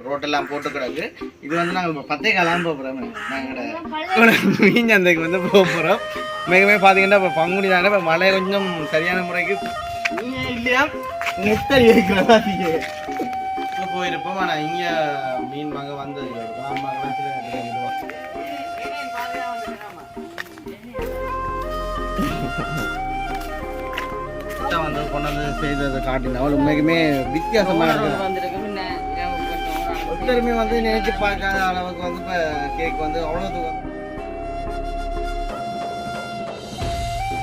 ரோட்டெல்லாம் போட்டு கிடக்கு. இது வந்து நாங்கள் 10 காலம் போகிறோம். நாங்கள் மீஞ்சந்தைக்கு வந்து போக போகிறோம். மிகவே பார்த்தீங்கன்னா இப்போ பங்குனி தானே, இப்போ மழை கொஞ்சம் சரியான முறைக்கு இல்லையா நெத்தடி இருக்கிறதா இப்போ போயிருப்போம். ஆனால் இங்கே மீன் வாங்க வந்தது வந்து கொண்டு வந்து செய்ததை காட்டினாலும் உண்மைக்குமே வித்தியாசமாக இருக்குது. ஒருத்தருமே வந்து நினைச்சு பார்க்காத அளவுக்கு வந்து இப்போ கேக் வந்து அவ்வளோ தூரம்.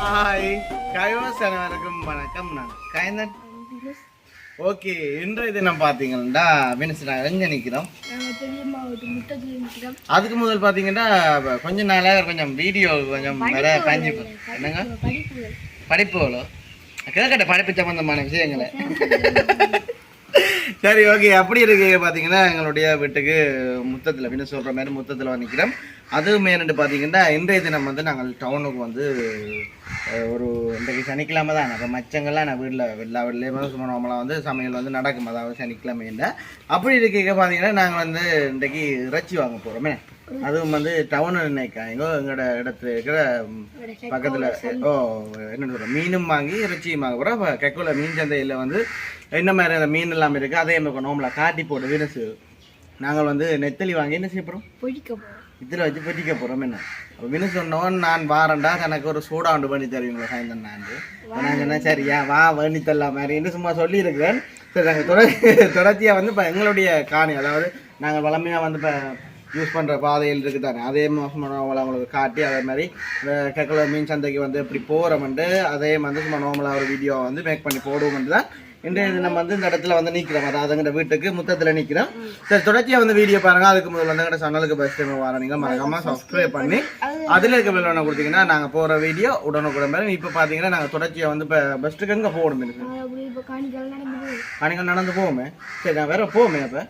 ஹாய் கைவாஸ் அனைவருக்கும் வணக்கம். நான் கைந்தன். ஓகே, இன்றைய தினம் பார்த்தீங்கன்னா வினிஸ் நாங்கள் எங்கே நிற்கிறோம்? அதுக்கு முதல் பார்த்தீங்கன்னா கொஞ்ச நாளாக கொஞ்சம் வீடியோ கொஞ்சம் நிறைய பஞ்சு என்னங்க படிப்புகளோ கிழக்கட்ட படிப்பு சம்பந்தமான விஷயங்களை. சரி, ஓகே. அப்படி இருக்கு பார்த்தீங்கன்னா எங்களுடைய வீட்டுக்கு முத்தத்தில் அப்படின்னு சொல்கிற மாதிரி முத்தத்தில் நிற்கிறோம். அதுவுமே என்னென்னு பார்த்தீங்கன்னா இன்றைய தினம் வந்து நாங்கள் டவுனுக்கு வந்து ஒரு இன்றைக்கு சனிக்கிழமை தான். அப்போ மச்சங்கள்லாம் நான் வீட்டில் எல்லா வீட்லேயுமே சும்மா நார்மலாக வந்து சமையல் வந்து நடக்கும். அதாவது சனிக்கிழமை இல்லை. அப்படி இருக்க பார்த்தீங்கன்னா நாங்கள் வந்து இன்றைக்கு இறைச்சி வாங்க போகிறோமே. அதுவும் வந்து டவுனு நினைக்காங்க எங்களோட இடத்துல இருக்கிற பக்கத்தில் என்ன சொல்கிறோம் மீனும் வாங்கி இறைச்சியும் வாங்க போகிறோம். இப்போ கெக்கோல மீன் சந்தையில் வந்து என்ன மாதிரி அந்த மீன் எல்லாம் இருக்குது. அதே மாதிரி நோம்பல காட்டி போட்டு வினசு நாங்கள் வந்து நெத்தலி வாங்கி என்ன செய்ய போகிறோம், இதில் வச்சு பொட்டிக்க போகிறோம். என்ன அப்போ வினு சொன்னோன்னு நான் வாரண்டா எனக்கு ஒரு சூடாண்டு பண்ணி தருவீங்களா சாயந்தரம். நான் சொன்னேன் சரியா வா வேண்டி தரலாம் மாதிரின்னு சும்மா சொல்லியிருக்கிறேன். சரி, நாங்கள் தொடர்ச்சியாக வந்து இப்போ எங்களுடைய காணி, அதாவது நாங்கள் வளமையாக வந்து இப்போ யூஸ் பண்ணுற பாதையில் இருக்குது தானே, அதே மாதம் அவங்களுக்கு காட்டி அதே மாதிரி கெக்கோல மீன் சந்தைக்கு வந்து எப்படி போகிறோம்ட்டு அதே வந்து சும்மா நார்மலாக ஒரு வீடியோ வந்து மேக் பண்ணி போடுவோம்ட்டு தான் இன்றைய நம்ம வந்து இந்த இடத்துல வந்து நிற்கிறோம். அதாவது எங்கள் வீட்டுக்கு முத்தத்தில் நிற்கிறோம். சரி, தொடர்ச்சியாக வந்து வீடியோ பாருங்கள். அதுக்கு முதல்ல வந்து எங்கள் சேனலுக்கு ஃபஸ்ட் டைம் வர நீங்கள் மறக்காமல் சப்ஸ்கிரைப் பண்ணி அதில் இருக்க பில் ஒன்று கொடுத்தீங்கன்னா நாங்கள் போகிற வீடியோ உடனுக்குடன் மேலே. இப்போ பார்த்தீங்கன்னா நாங்கள் தொடர்ச்சியாக வந்து இப்போ பெஸ்ட்டுக்கு எங்கே போகணும் எனக்கு காணிகள் நடந்து போவோமே. சரி, நான் வேற போவோமே. அப்போ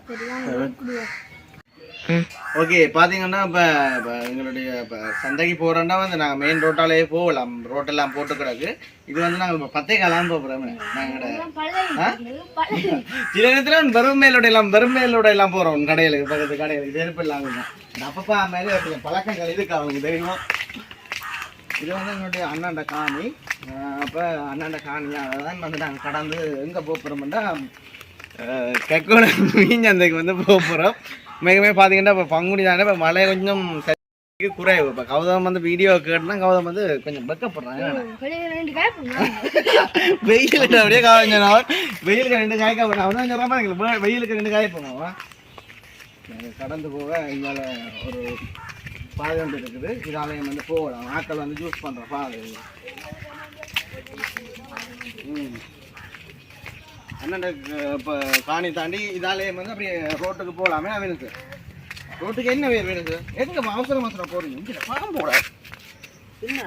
ஓகே, பார்த்தீங்கன்னா இப்போ எங்களுடைய இப்போ சந்தைக்கு போகிறோன்னா வந்து நாங்கள் மெயின் ரோட்டாலே போகலாம். ரோட்டெல்லாம் போட்டு கிடக்கு. இது வந்து நாங்கள் இப்போ 10 காலம் போகிறோம். நாங்கள் சில நேரத்தில் வெறுமையிலோட எல்லாம் போகிறோம் கடைகளுக்கு, பக்கத்து கடைகளுக்கு செருப்பு இல்லாமல் தான் அப்பப்பா மாதிரி பழக்கங்கள் இருக்கு அவங்களுக்கு தெரியுமா. இது வந்து எங்களுடைய அண்ணாண்ட காணி. அப்போ அண்ணாண்ட காணியாக தான் வந்து நாங்கள் கடந்து எங்கே போகிறோம்னா கெக்கோல மீன் சந்தைக்கு வந்து போகிறோம். மிகவே பார்த்தீங்கன்னா இப்போ பங்குனி தானே, இப்போ மழை கொஞ்சம் சரி குறைவு. இப்போ கௌதம் வந்து வீடியோ கேட்டுனா கௌதம் வந்து கொஞ்சம் வெக்கப்படுறாங்க. வெயிலுக்கு அப்படியே காய்ஞ்சோம். வெயிலுக்கு 2 காய்க்க போனோம். அவன் சொல்கிறாமா எங்களுக்கு வெயிலுக்கு 2 காய போனோம். கடந்து போக எங்களால் ஒரு பாதை ஒன்று இருக்குது. இதாலையும் வந்து போகலாம். ஆட்கள் வந்து யூஸ் பண்ணுற பாதை. அண்ணன் இப்போ காணி தாண்டி இதாலே வந்து அப்படியே ரோட்டுக்கு போகலாமே. அவனுக்கு ரோட்டுக்கு என்ன வேணும் சார்? எங்கே அவசரம் போகிறீங்க? இங்கே பணம் போட என்ன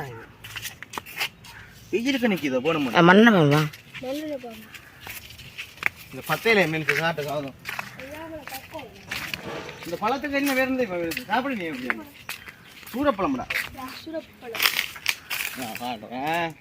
வெயிலுக்கு நிற்கிதோ போகணும் மண்ணா இந்த 10 மீனுக்கு சாப்பிட்டு சாதம். இந்த பழத்துக்கு என்ன வேறு இப்போ சாப்பிடு நீ எப்படி சூரப்பழம்டா பாடுறேன்.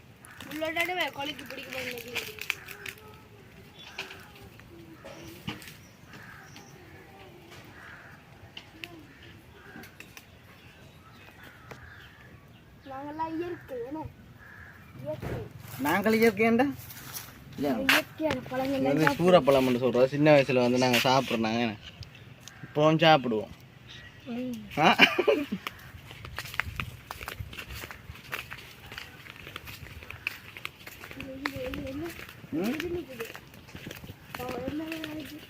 நாங்கள் இயற்கைண்டா சூரப்பழம்னு சொல்கிறோம். சின்ன வயசில் வந்து நாங்கள் சாப்பிட்றோம். நாங்கள் இப்போவும் சாப்பிடுவோம்.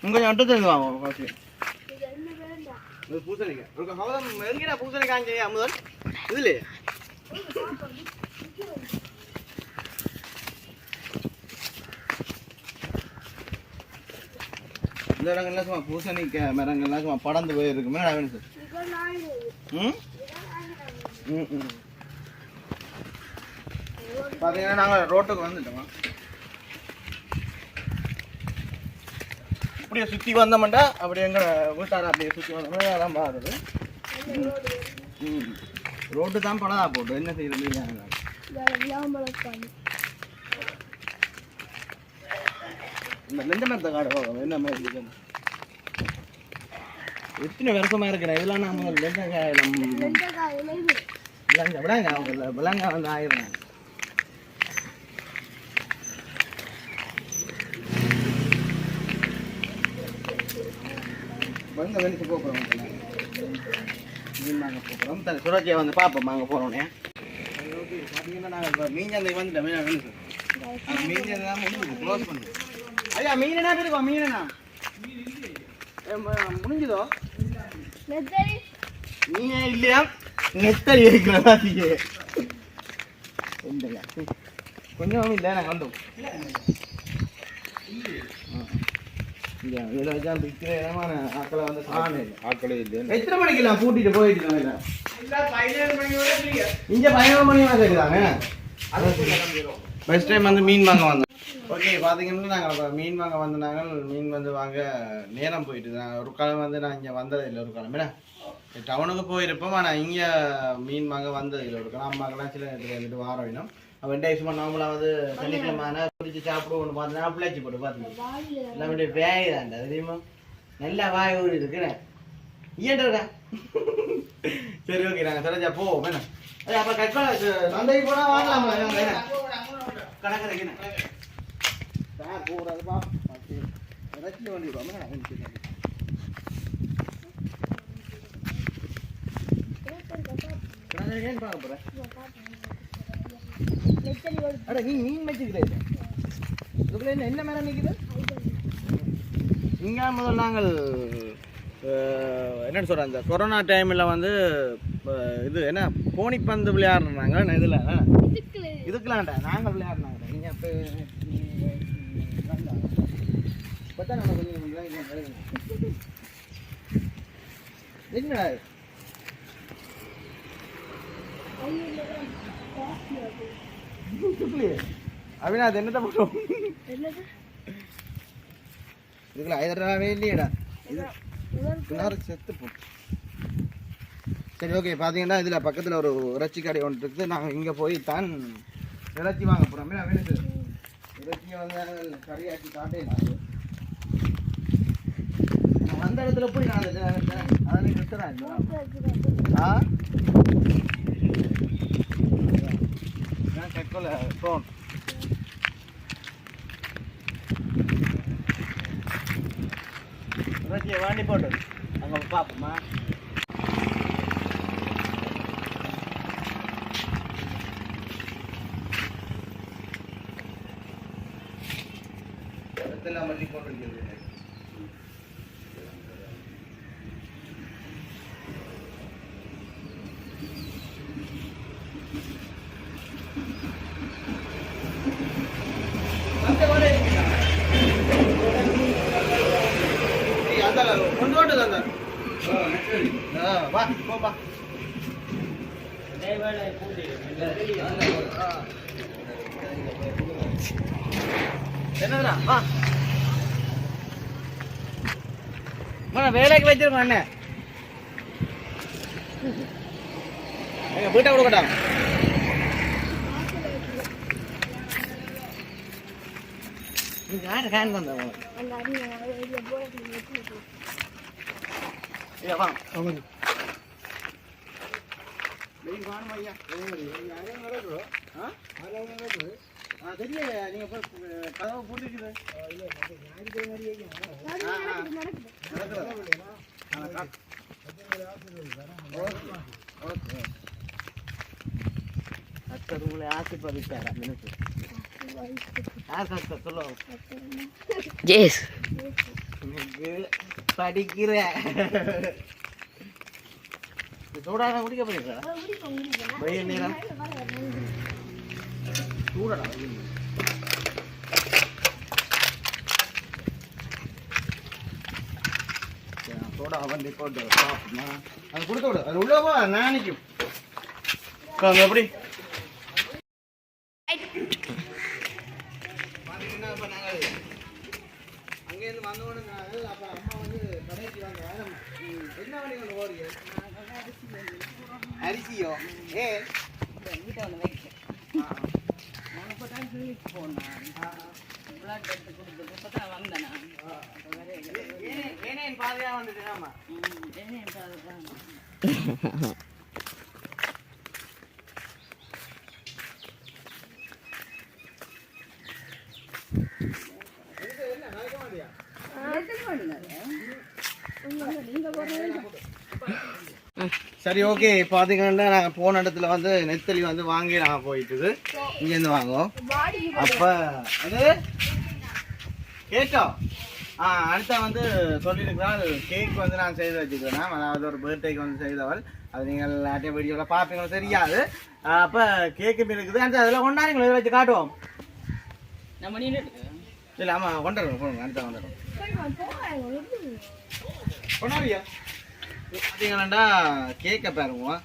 கொஞ்சம் அட்டு தெரிஞ்சு வாங்க பூசணிக்காய் எங்கடா பூசணிக்காய் முதல் இதுல இந்த இடங்கள்லாம் சும்மா பூசணிக்காய் மரங்கள்லாம் சும்மா படந்து போயிருக்குமே. பார்த்தீங்கன்னா நாங்கள் ரோட்டுக்கு வந்துட்டோம். அப்படியே சுற்றி வந்தோம்டா அப்படியே எங்கள் வீட்டார அப்படியே சுற்றி வந்தோம்னா அதான் பாருது. ரோட்டு தான் படதா போட்டு என்ன செய்யறது. இந்த நெஞ்ச மரத்தை காடு என்ன மாதிரி எத்தனை வருஷமா இருக்கிறேன் இதெல்லாம் நான் முதல் விடாங்க அவங்க விலங்க வந்து ஆயிரம் வந்து வெளிச்சு போகிறோம் மீன் வாங்க போகிறோம் சுரட்சியை வந்து பார்ப்போம் வாங்க போகிறோன்னே பார்த்தீங்கன்னா நாங்கள் இப்போ மீஞ்சந்தை வந்துட்டோம் மீஞ்சந்தை தான் முடிஞ்சு க்ளோஸ் பண்ணுறோம் ஐயா மீன் என்ன இருக்கோம் மீன் என்ன முடிஞ்சதோ மீனே இல்லையா நெத்தரி இருக்கிறதா கொஞ்சம் இல்லை நாங்கள் வந்தோம் எத்தனை மணிக்கெல்லாம் கூட்டிட்டு போயிட்டு இங்க 11 மணி வரைக்குதாங்க ஃபர்ஸ்ட் டைம் வந்து மீன் வாங்க வந்தோம். ஓகே பார்த்தீங்கன்னா நாங்கள் மீன் வாங்க வந்தாங்க. மீன் வந்து வாங்க நேரம் போயிட்டு நாங்கள் ஒரு காலம் வந்து நான் இங்கே வந்ததில்லை ஒரு காலம் என்ன டவுனுக்கு போயிருப்போம். ஆனால் இங்கே மீன் வாங்க வந்ததில்லை ஒரு காலம் அம்மாக்கெல்லாம் சில இடத்துல வந்துட்டு வாரம் வேணும். வெண்டைக்கு சும்மா நார்மலாக வந்து சனிக்கிழமை குடிச்சு சாப்பிடுவோம்னு பார்த்தீங்கன்னா பிள்ளைச்சி போட்டு பார்த்தீங்க எல்லாமே வேய் தான்டா தெரியுமா நல்லா வாய் ஊறி இருக்கிறேன் ஏன்டா சரி ஓகே நாங்கள் சரிஞ்சா போவோம் வேணும் அப்போ கட்பால சந்தைக்கு போனால் வாங்கலாமா கடற்கரைக்குண்ணே சார் போகிறதுப்பா இறச்சி வண்டிடுவோம் கடற்கரைக்கு பார்க்க போகிறேன். அட நீ மீன் வச்சுக்கிறேன் இதுக்குள்ள என்ன மேடம் நிற்குது இங்கே முதல் நாங்கள் என்னன்னு சொல்கிறேன் இந்த கொரோனா டைமில் வந்து இது என்ன கோணிப்பந்து விளையாடுறாங்க இதில் இதுக்கலாம்டா நாங்கள் விளையாடுனாங்க நீங்கள் அப்போ பார்த்தா நம்ம கொஞ்சம் என்னடா அப்படின்னா அது என்னதான் போட்டோம் இதுக்குள்ள 5 ரூபாவே இல்லையடா இது செத்து போ. சரி ஓகே பார்த்தீங்கன்னா இதில் பக்கத்தில் ஒரு இறைச்சி கடை ஒன்று இருக்குது. நாங்கள் இங்கே போய் தான் இறைச்சி வாங்க போகிறோம். வேணுது இறைச்சியை வந்து கறியாக்கி காட்டேன் அந்த இடத்துல போய் நான் அதில் நிறுத்துறேன். செக்கோல ப்ரோன் இறைச்சியை வாண்டி போட்டு அங்கே பார்ப்போமா இடத்தெல்லாம் வண்டி போட்டு என்னதுடா வேலைக்கு வச்சிருக்கோம் அண்ணன் வீட்டை கொடுக்கட்டா யாரு கேன் வந்தா தெரிய நீங்க கதவை போட்டுருக்குது உங்களை ஆசைப்பட்டாரா சொல்லுவோம் படிக்கிற சூடாக குடிக்க போறீங்களா வெயில் நேரம் சூடடா சோடா வண்டி போட்டு சாப்பிடுமா அது கொடுக்க விடு அது உள்ளவா நினைக்கும் எப்படி பார்த்தீங்கன்னா இப்போ நாங்கள் அங்கேருந்து வந்தோன்னு அப்போ அம்மா வந்து கடைக்கு வாங்க என்ன வண்டி கொண்டு போறீங்க அரிசியோ ஏ வீட்டை ஒன்று வைக்க நான் இப்போ தான் கிளினிக் போனேன் பிளாட் எடுத்து கொடுத்துட்டு இப்போ தான் வந்தேன் நான் பாதியா வந்துட்டு ஆமா சரி ஓகே பாத்தீங்கன்னா நாங்க போன இடத்துல வந்து நெத்தலி வந்து வாங்கி நாங்க போயிட்டுது இங்கேருந்து வாங்குவோம் அப்ப அது கேட்டோம் அடுத்த வந்து சொல்லியிருக்கிறாள் கேக் வந்து நான் செய்து வச்சுக்கிறேன் அதாவது ஒரு பர்த்டேக்கு வந்து செய்தவள் அது நீங்கள் நிறைய வீடியோவில் பார்ப்பீங்களோ தெரியாது அப்போ கேக்கு இருக்குது அடுத்து அதில் கொண்டாடுங்களா இதை வச்சு காட்டுவோம் இல்லை ஆமாம் கொண்டாடுவோம் போடுங்க அடுத்த கொண்டாடுவோம் கொண்டாடியா பார்த்தீங்கன்னா கேக்கை பாருங்க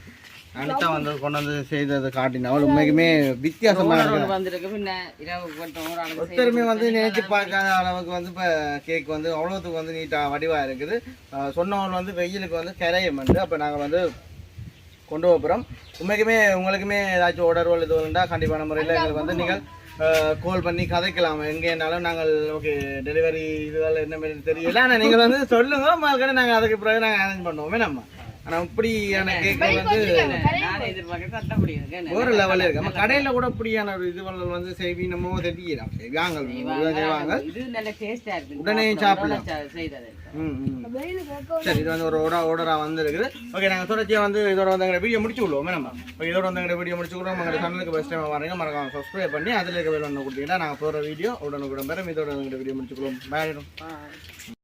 அனிதா வந்து கொண்டு வந்து செய்தது காட்டினவள் உண்மைக்குமே வித்தியாசமாக ஒருத்தருமே வந்து நினைச்சு பார்க்காத அளவுக்கு வந்து இப்போ கேக் வந்து அவ்வளோத்துக்கு வந்து நீட்டாக வடிவாக இருக்குது சொன்னவங்க வந்து வெயிலுக்கு வந்து கரையும் வந்து அப்போ நாங்கள் வந்து கொண்டு போகிறோம் உண்மைக்குமே உங்களுக்குமே ஏதாச்சும் ஆர்டர் இது வேண்டா கண்டிப்பான முறையில் எங்களுக்கு வந்து நீங்கள் கால் பண்ணி கதைக்கலாம் எங்கேனாலும் நாங்கள் ஓகே டெலிவரி இதுவால் என்ன மாதிரி தெரியல ஆனால் நீங்கள் வந்து சொல்லுங்க மக்கள் நாங்கள் அதுக்கு பிறகு நாங்கள் அரேஞ்ச் பண்ணுவோமே நம்ம ஆனால் இப்படியான கேக் வந்து ஒரு லெவலில் இருக்கு நம்ம கடையில் கூட இப்படியான ஒரு இது வந்து செய்வீனமோ தெரியலாம் செய்வாங்க உடனே சாப்பிடலாம் சரி இது வந்து ஒரு ஆர்டராக வந்து இருக்குது ஓகே நாங்கள் தொடர்ச்சியாக வந்து இதோட வந்து எங்களை வீடியோ முடிச்சு விடுவோமே நம்ம இதோட வந்து எங்களை வீடியோ முடிச்சு விடுவோம் எங்கள் சேனலுக்கு பெஸ்ட் டைம் வரீங்க மறக்காம சப்ஸ்கிரைப் பண்ணி அதில் இருக்க வேலை ஒன்று கொடுத்தீங்கன்னா நாங்கள் போகிற வீடியோ உடனுக்குடன் பெறும் இதோட எங்களை வீடியோ முடிச்சுக்கொள்வோம் பாய்